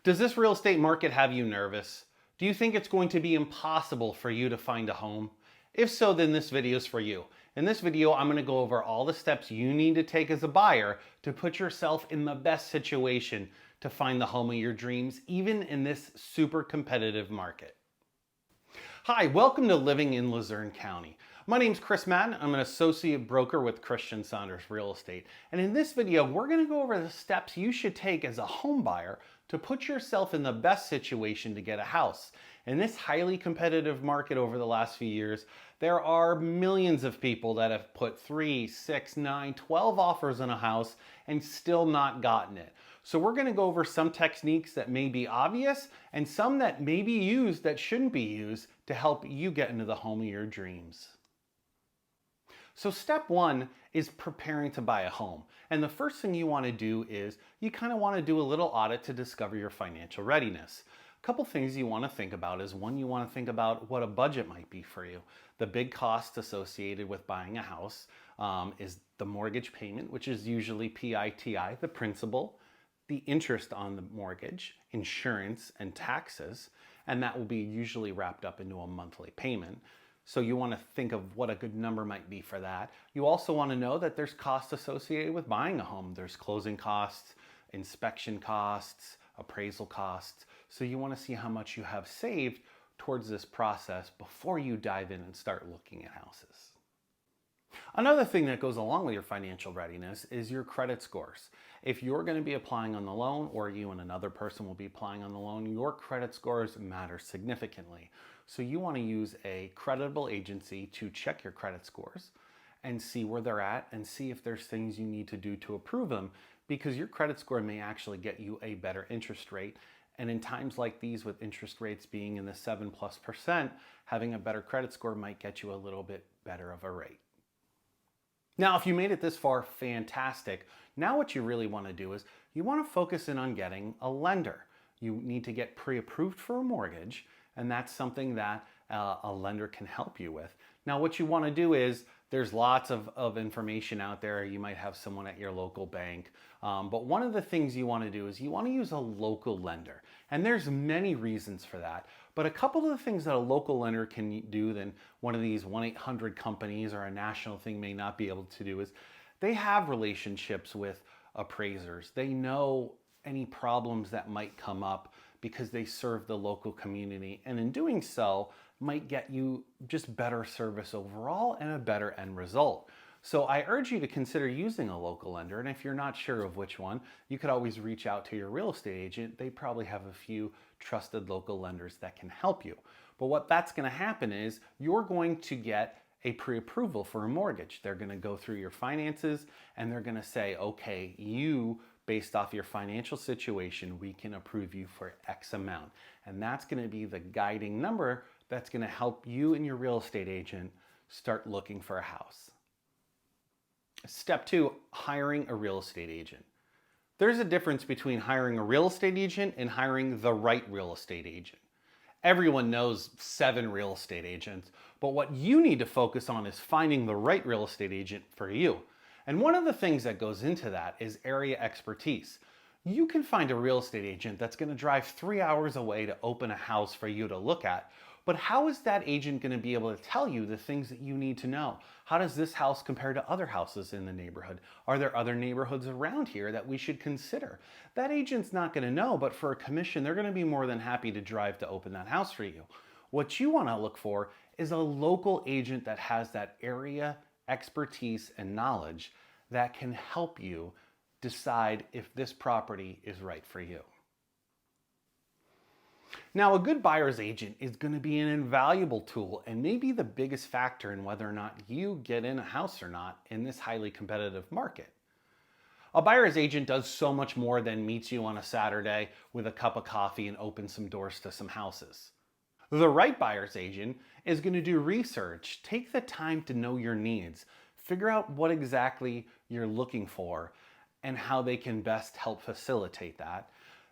Does this real estate market have you nervous? Do you think it's going to be impossible for you to find a home? If so, then this video is for you. In this video, I'm going to go over all the steps you need to take as a buyer to put yourself in the best situation to find the home of your dreams, even in this super competitive market. Hi, welcome to Living in Luzerne County. My name is Chris Madden. I'm an associate broker with Christian Saunders Real Estate. And in this video, we're going to go over the steps you should take as a home buyer to put yourself in the best situation to get a house. In this highly competitive market over the last few years, there are millions of people that have put 3, 6, 9, 12 offers on a house and still not gotten it. So we're going to go over some techniques that may be obvious and some that may be used that shouldn't be used to help you get into the home of your dreams. So step one is preparing to buy a home. And the first thing you want to do is you kind of want to do a little audit to discover your financial readiness. A couple things you want to think about is one, you want to think about what a budget might be for you. The big cost associated with buying a house is the mortgage payment, which is usually PITI, the principal, the interest on the mortgage, insurance, and taxes, and that will be usually wrapped up into a monthly payment. So you want to think of what a good number might be for that. You also want to know that there's costs associated with buying a home. There's closing costs, inspection costs, appraisal costs. So you want to see how much you have saved towards this process before you dive in and start looking at houses. Another thing that goes along with your financial readiness is your credit scores. If you're going to be applying on the loan, or you and another person will be applying on the loan, your credit scores matter significantly. So you want to use a creditable agency to check your credit scores and see where they're at and see if there's things you need to do to approve them, because your credit score may actually get you a better interest rate. And in times like these, with interest rates being in the 7+%, having a better credit score might get you a little bit better of a rate. Now, if you made it this far, fantastic. Now what you really want to do is you want to focus in on getting a lender. You need to get pre-approved for a mortgage, and that's something that a lender can help you with. Now, what you want to do is there's lots of information out there. You might have someone at your local bank. But one of the things you want to do is you want to use a local lender. And there's many reasons for that. But a couple of the things that a local lender can do than one of these 1-800 companies or a national thing may not be able to do is they have relationships with appraisers. They know any problems that might come up because they serve the local community. And in doing so, might get you just better service overall and a better end result. So I urge you to consider using a local lender, and if you're not sure of which one, you could always reach out to your real estate agent. They probably have a few trusted local lenders that can help you. But what that's going to happen is you're going to get a pre-approval for a mortgage. They're going to go through your finances and they're going to say, okay, you, based off your financial situation, we can approve you for X amount. And that's going to be the guiding number that's going to help you and your real estate agent start looking for a house. Step two, hiring a real estate agent. There's a difference between hiring a real estate agent and hiring the right real estate agent. Everyone knows 7 real estate agents, but what you need to focus on is finding the right real estate agent for you. And one of the things that goes into that is area expertise. You can find a real estate agent that's going to drive 3 hours away to open a house for you to look at. But how is that agent going to be able to tell you the things that you need to know? How does this house compare to other houses in the neighborhood? Are there other neighborhoods around here that we should consider? That agent's not going to know, but for a commission, they're going to be more than happy to drive to open that house for you. What you want to look for is a local agent that has that area expertise and knowledge that can help you decide if this property is right for you. Now, a good buyer's agent is going to be an invaluable tool and maybe the biggest factor in whether or not you get in a house or not in this highly competitive market. A buyer's agent does so much more than meets you on a Saturday with a cup of coffee and opens some doors to some houses. The right buyer's agent is going to do research, take the time to know your needs, figure out what exactly you're looking for and how they can best help facilitate that.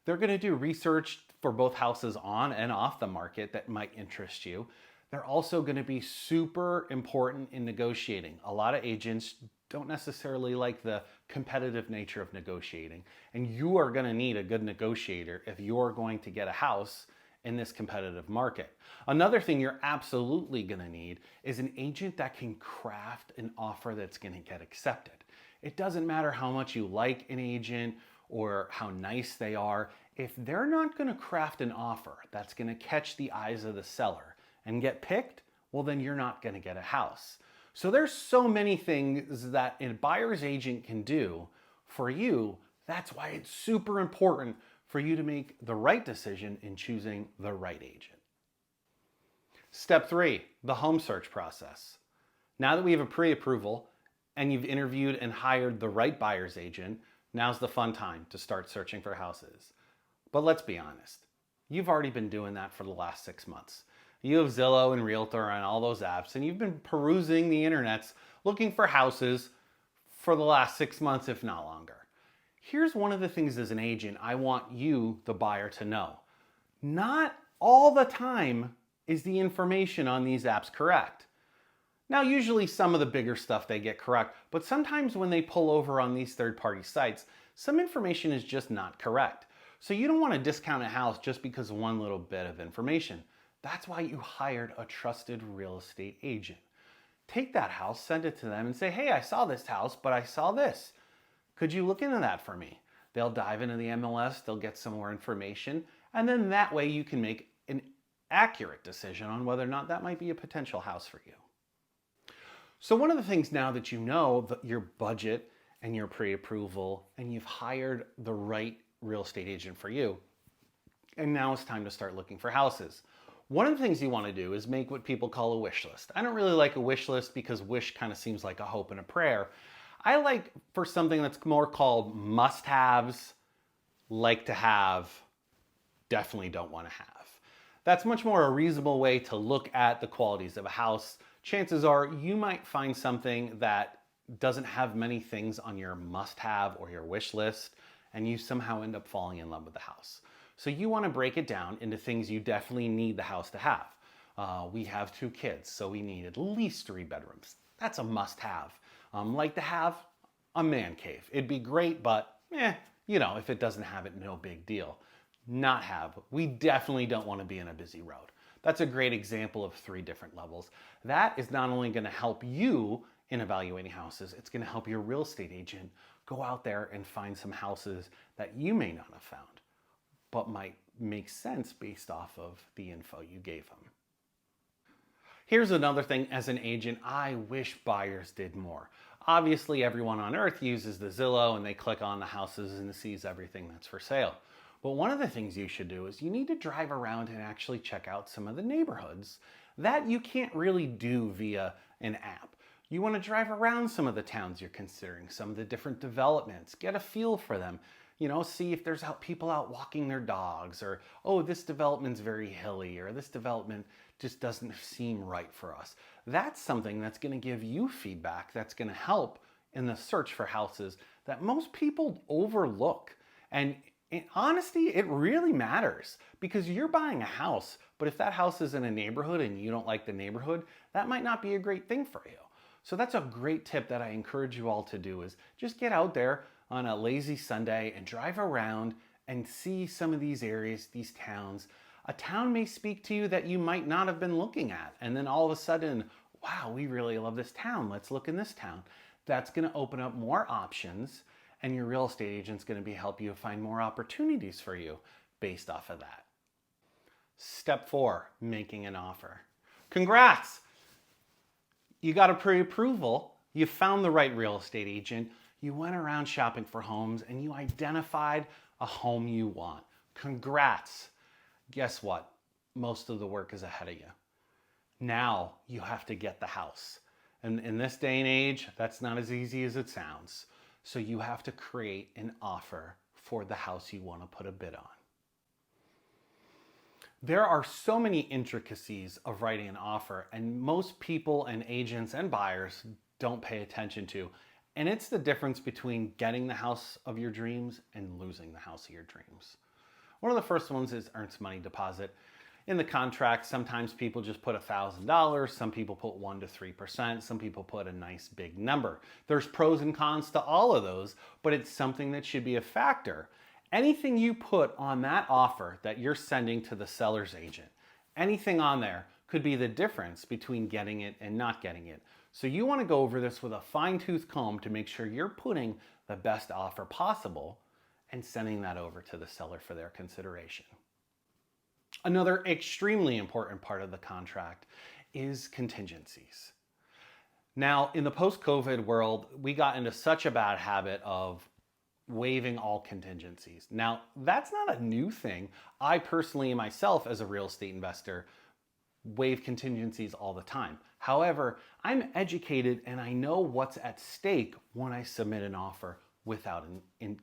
They're going to do research for both houses on and off the market that might interest you. They're also going to be super important in negotiating. A lot of agents don't necessarily like the competitive nature of negotiating. And you are going to need a good negotiator if you're going to get a house in this competitive market. Another thing you're absolutely going to need is an agent that can craft an offer that's going to get accepted. It doesn't matter how much you like an agent or how nice they are. If they're not going to craft an offer that's going to catch the eyes of the seller and get picked, well, then you're not going to get a house. So there's so many things that a buyer's agent can do for you. That's why it's super important for you to make the right decision in choosing the right agent. Step 3, the home search process. Now that we have a pre-approval and you've interviewed and hired the right buyer's agent, now's the fun time to start searching for houses. But let's be honest, you've already been doing that for the last 6 months. You have Zillow and Realtor and all those apps, and you've been perusing the internets looking for houses for the last 6 months, if not longer. Here's one of the things as an agent I want you, the buyer, to know. Not all the time is the information on these apps correct. Now, usually some of the bigger stuff they get correct, but sometimes when they pull over on these third-party sites, some information is just not correct. So you don't want to discount a house just because of one little bit of information. That's why you hired a trusted real estate agent. Take that house, send it to them and say, hey, I saw this house, but I saw this. Could you look into that for me? They'll dive into the MLS, they'll get some more information, and then that way you can make an accurate decision on whether or not that might be a potential house for you. So one of the things now that you know your budget and your pre-approval and you've hired the right real estate agent for you, and now it's time to start looking for houses. One of the things you want to do is make what people call a wish list. I don't really like a wish list because wish kind of seems like a hope and a prayer. I like for something that's more called must-haves, like to have, definitely don't want to have. That's much more a reasonable way to look at the qualities of a house. Chances are you might find something that doesn't have many things on your must-have or your wish list, and you somehow end up falling in love with the house. So you want to break it down into things you definitely need the house to have. We have 2 kids, so we need at least 3 bedrooms. That's a must-have. Like to have a man cave. It'd be great, but if it doesn't have it, no big deal. Not have. We definitely don't want to be in a busy road. That's a great example of 3 different levels. That is not only going to help you in evaluating houses, it's going to help your real estate agent go out there and find some houses that you may not have found, but might make sense based off of the info you gave them. Here's another thing as an agent, I wish buyers did more. Obviously, everyone on earth uses the Zillow and they click on the houses and sees everything that's for sale. But one of the things you should do is you need to drive around and actually check out some of the neighborhoods that you can't really do via an app. You want to drive around some of the towns you're considering, some of the different developments, get a feel for them. See if there's people out walking their dogs, or, oh, this development's very hilly, or this development just doesn't seem right for us. That's something that's going to give you feedback that's going to help in the search for houses that most people overlook. And in honesty, it really matters because you're buying a house, but if that house is in a neighborhood and you don't like the neighborhood, that might not be a great thing for you. So that's a great tip that I encourage you all to do is just get out there on a lazy Sunday and drive around and see some of these areas, these towns. A town may speak to you that you might not have been looking at. And then all of a sudden, wow, we really love this town. Let's look in this town. That's going to open up more options, and your real estate agent's going to help you find more opportunities for you based off of that. Step 4, making an offer. Congrats! You got a pre-approval. You found the right real estate agent. You went around shopping for homes and you identified a home you want. Congrats. Guess what? Most of the work is ahead of you. Now you have to get the house. And in this day and age, that's not as easy as it sounds. So you have to create an offer for the house you want to put a bid on. There are so many intricacies of writing an offer, and most people and agents and buyers don't pay attention to. And it's the difference between getting the house of your dreams and losing the house of your dreams. One of the first ones is earnest money deposit. In the contract, sometimes people just put $1,000, some people put 1 to 3%, some people put a nice big number. There's pros and cons to all of those, but it's something that should be a factor. Anything you put on that offer that you're sending to the seller's agent, anything on there could be the difference between getting it and not getting it. So you want to go over this with a fine-tooth comb to make sure you're putting the best offer possible and sending that over to the seller for their consideration. Another extremely important part of the contract is contingencies. Now, in the post-COVID world, we got into such a bad habit of waiving all contingencies. Now, that's not a new thing. I personally, myself, as a real estate investor, waive contingencies all the time. However, I'm educated and I know what's at stake when I submit an offer without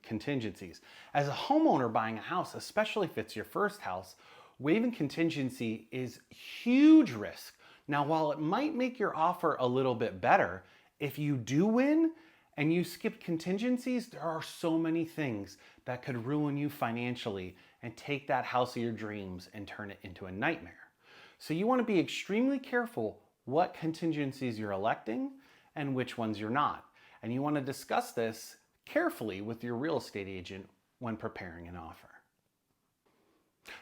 contingencies. As a homeowner buying a house, especially if it's your first house, waiving contingency is huge risk. Now, while it might make your offer a little bit better, if you do win and you skip contingencies, there are so many things that could ruin you financially and take that house of your dreams and turn it into a nightmare. So you want to be extremely careful what contingencies you're electing and which ones you're not. And you want to discuss this carefully with your real estate agent when preparing an offer.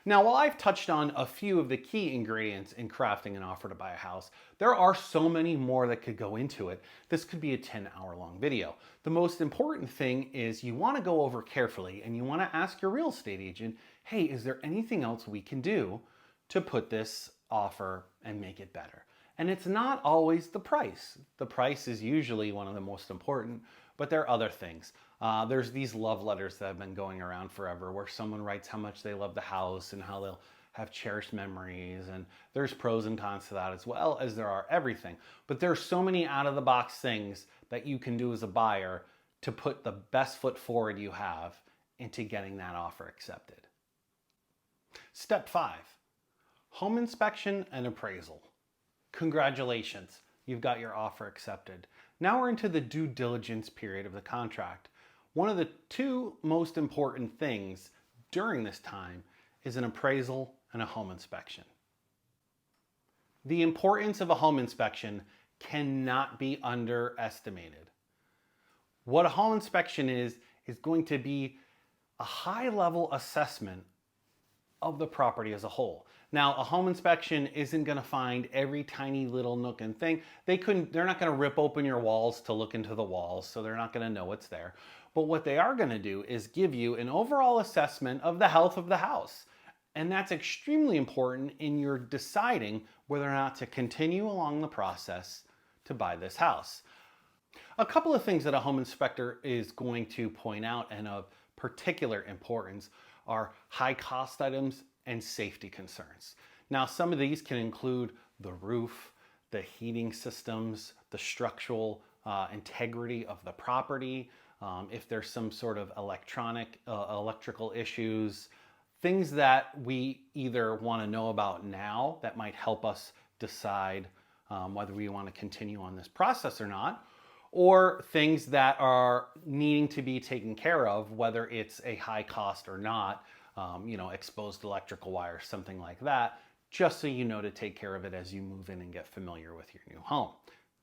Now, while I've touched on a few of the key ingredients in crafting an offer to buy a house, there are so many more that could go into it. This could be a 10-hour-long video. The most important thing is you want to go over carefully and you want to ask your real estate agent, hey, is there anything else we can do to put this offer and make it better? And it's not always the price. The price is usually one of the most important, but there are other things. There's these love letters that have been going around forever where someone writes how much they love the house and how they'll have cherished memories, and there's pros and cons to that as well as there are everything. But there's so many out-of-the-box things that you can do as a buyer to put the best foot forward you have into getting that offer accepted. Step 5, home inspection and appraisal. Congratulations, you've got your offer accepted. Now we're into the due diligence period of the contract. One of the two most important things during this time is an appraisal and a home inspection. The importance of a home inspection cannot be underestimated. What a home inspection is going to be a high-level assessment of the property as a whole. Now, a home inspection isn't going to find every tiny little nook and thing. They're not going to rip open your walls to look into the walls, so they're not going to know what's there. But what they are going to do is give you an overall assessment of the health of the house. And that's extremely important in your deciding whether or not to continue along the process to buy this house. A couple of things that a home inspector is going to point out and of particular importance are high cost items and safety concerns. Now, some of these can include the roof, the heating systems, the structural integrity of the property, if there's some sort of electrical issues, things that we either want to know about now that might help us decide whether we want to continue on this process or not, or things that are needing to be taken care of, whether it's a high cost or not, exposed electrical wires, something like that, just so you know to take care of it as you move in and get familiar with your new home.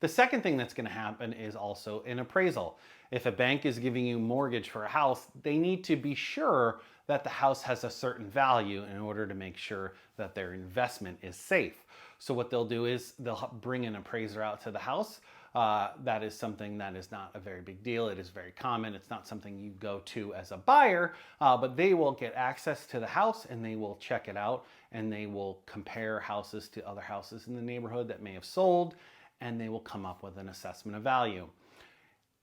The second thing that's going to happen is also an appraisal. If a bank is giving you a mortgage for a house, they need to be sure that the house has a certain value in order to make sure that their investment is safe. So what they'll do is they'll bring an appraiser out to the house. That is something that is not a very big deal. It is very common. It's not something you go to as a buyer, but they will get access to the house and they will check it out and they will compare houses to other houses in the neighborhood that may have sold, and they will come up with an assessment of value.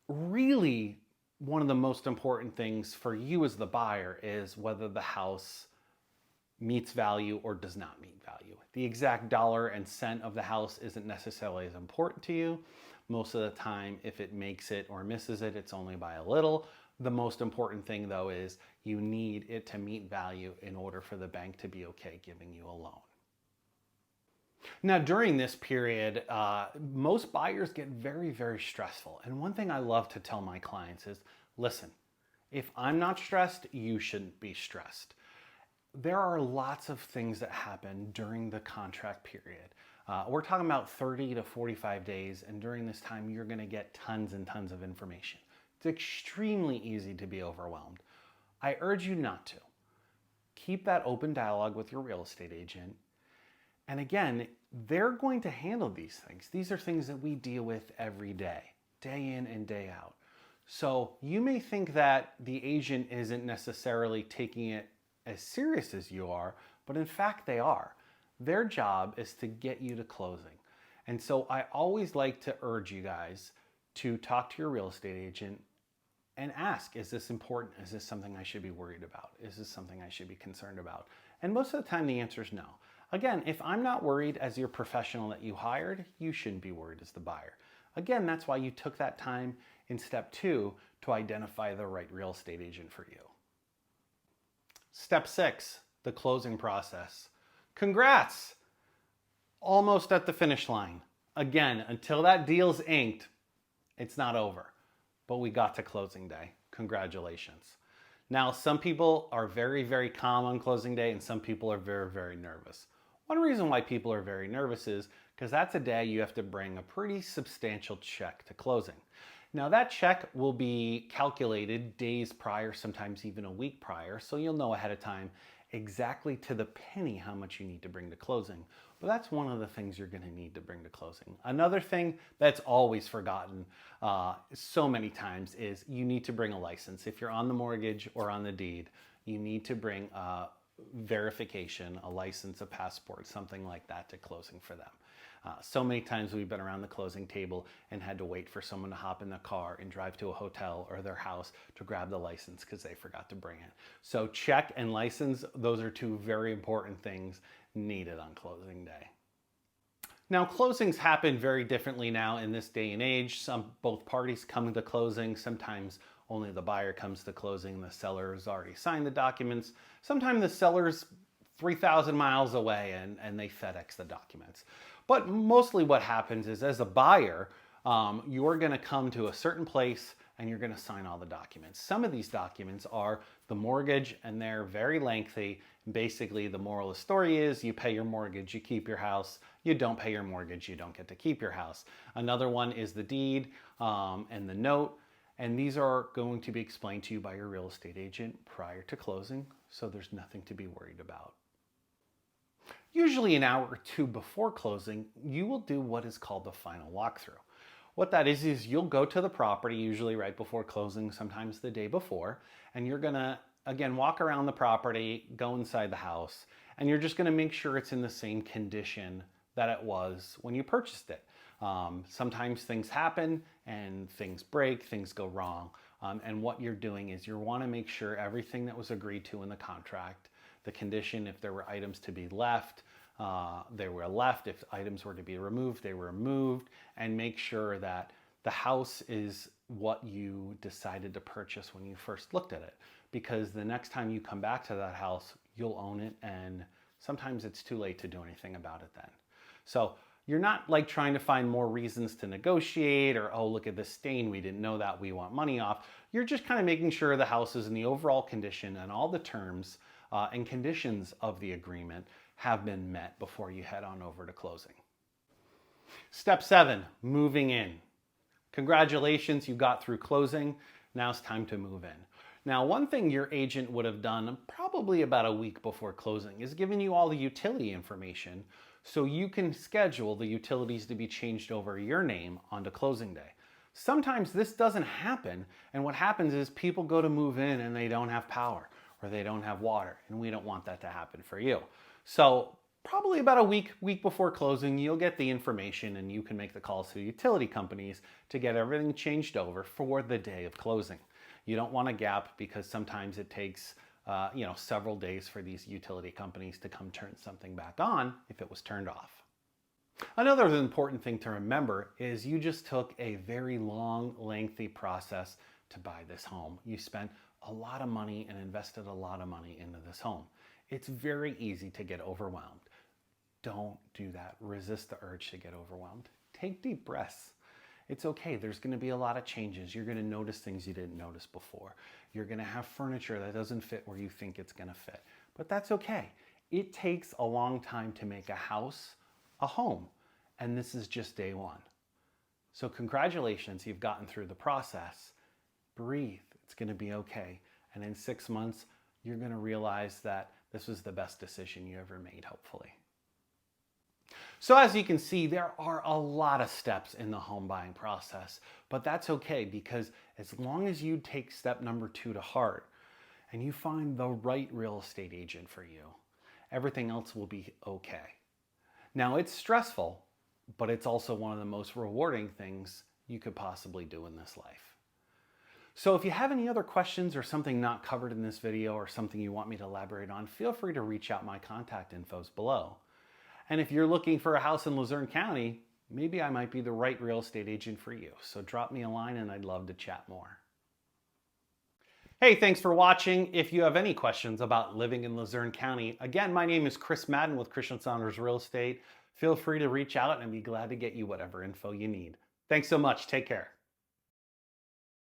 Really, one of the most important things for you as the buyer is whether the house meets value or does not meet value. The exact dollar and cent of the house isn't necessarily as important to you. Most of the time, if it makes it or misses it, it's only by a little. The most important thing, though, is you need it to meet value in order for the bank to be okay giving you a loan. Now, during this period, most buyers get very, very stressful. And one thing I love to tell my clients is, listen, if I'm not stressed, you shouldn't be stressed. there are lots of things that happen during the contract period. We're talking about 30 to 45 days, and during this time, you're gonna get tons and tons of information. It's extremely easy to be overwhelmed. I urge you not to. Keep that open dialogue with your real estate agent. And again, they're going to handle these things. These are things that we deal with every day in and day out. So you may think that the agent isn't necessarily taking it as serious as you are, but in fact they are. Their job is to get you to closing. And so I always like to urge you guys to talk to your real estate agent and ask, is this important? Is this something I should be worried about? Is this something I should be concerned about? And most of the time the answer is no. Again, if I'm not worried as your professional that you hired, you shouldn't be worried as the buyer. Again, that's why you took that time in step 2 to identify the right real estate agent for you. Step 6, the closing process. Congrats! Almost at the finish line. Again, until that deal's inked, it's not over. But we got to closing day. Congratulations. Now, some people are very, very calm on closing day, and some people are very, very nervous. One reason why people are very nervous is because that's a day you have to bring a pretty substantial check to closing. Now, that check will be calculated days prior, sometimes even a week prior, so you'll know ahead of time exactly to the penny how much you need to bring to closing. But that's one of the things you're going to need to bring to closing. Another thing that's always forgotten so many times is you need to bring a license. If you're on the mortgage or on the deed, you need to bring verification, a license, a passport, something like that to closing for them. So many times we've been around the closing table and had to wait for someone to hop in the car and drive to a hotel or their house to grab the license because they forgot to bring it. So check and license, those are two very important things needed on closing day. Now, closings happen very differently now in this day and age. Both parties come to closing. Sometimes only the buyer comes to closing. The seller has already signed the documents. Sometimes the seller's 3,000 miles away and they FedEx the documents. But mostly what happens is, as a buyer, you're going to come to a certain place and you're going to sign all the documents. Some of these documents are the mortgage and they're very lengthy. Basically, the moral of the story is you pay your mortgage, you keep your house. You don't pay your mortgage, you don't get to keep your house. Another one is the deed and the note. And these are going to be explained to you by your real estate agent prior to closing, so there's nothing to be worried about. Usually an hour or two before closing, you will do what is called the final walkthrough. What that is you'll go to the property, usually right before closing, sometimes the day before, and you're gonna, again, walk around the property, go inside the house, and you're just gonna make sure it's in the same condition that it was when you purchased it. Sometimes things happen and things break, things go wrong. And what you're doing is you want to make sure everything that was agreed to in the contract, the condition, if there were items to be left, they were left. If items were to be removed, they were removed, and make sure that the house is what you decided to purchase when you first looked at it. Because the next time you come back to that house, you'll own it, and sometimes it's too late to do anything about it then. So you're not like trying to find more reasons to negotiate or, oh, look at this stain, we didn't know that, we want money off. You're just kind of making sure the house is in the overall condition and all the terms and conditions of the agreement have been met before you head on over to closing. Step 7, moving in. Congratulations, you got through closing. Now it's time to move in. Now, one thing your agent would have done probably about a week before closing is giving you all the utility information so you can schedule the utilities to be changed over your name onto closing day. Sometimes this doesn't happen, and what happens is people go to move in and they don't have power or they don't have water, and we don't want that to happen for you. So probably about a week before closing, you'll get the information and you can make the calls to the utility companies to get everything changed over for the day of closing. You don't want a gap because sometimes it takes several days for these utility companies to come turn something back on if it was turned off. Another important thing to remember is you just took a very long, lengthy process to buy this home. You spent a lot of money and invested a lot of money into this home. It's very easy to get overwhelmed. Don't do that. Resist the urge to get overwhelmed. Take deep breaths. It's okay. There's going to be a lot of changes. You're going to notice things you didn't notice before. You're going to have furniture that doesn't fit where you think it's going to fit. but that's okay. It takes a long time to make a house a home, and this is just day one. So congratulations, you've gotten through the process. Breathe, it's gonna be okay. And in 6 months, you're gonna realize that this was the best decision you ever made, hopefully. So as you can see, there are a lot of steps in the home buying process, but that's okay because as long as you take step number 2 to heart and you find the right real estate agent for you, everything else will be okay. Now it's stressful, but it's also one of the most rewarding things you could possibly do in this life. So if you have any other questions or something not covered in this video or something you want me to elaborate on, feel free to reach out. My contact info is below. And if you're looking for a house in Luzerne County, maybe I might be the right real estate agent for you. So drop me a line and I'd love to chat more. Hey, thanks for watching. If you have any questions about living in Luzerne County, again, my name is Chris Madden with Christian Saunders Real Estate. Feel free to reach out and I'd be glad to get you whatever info you need. Thanks so much. Take care.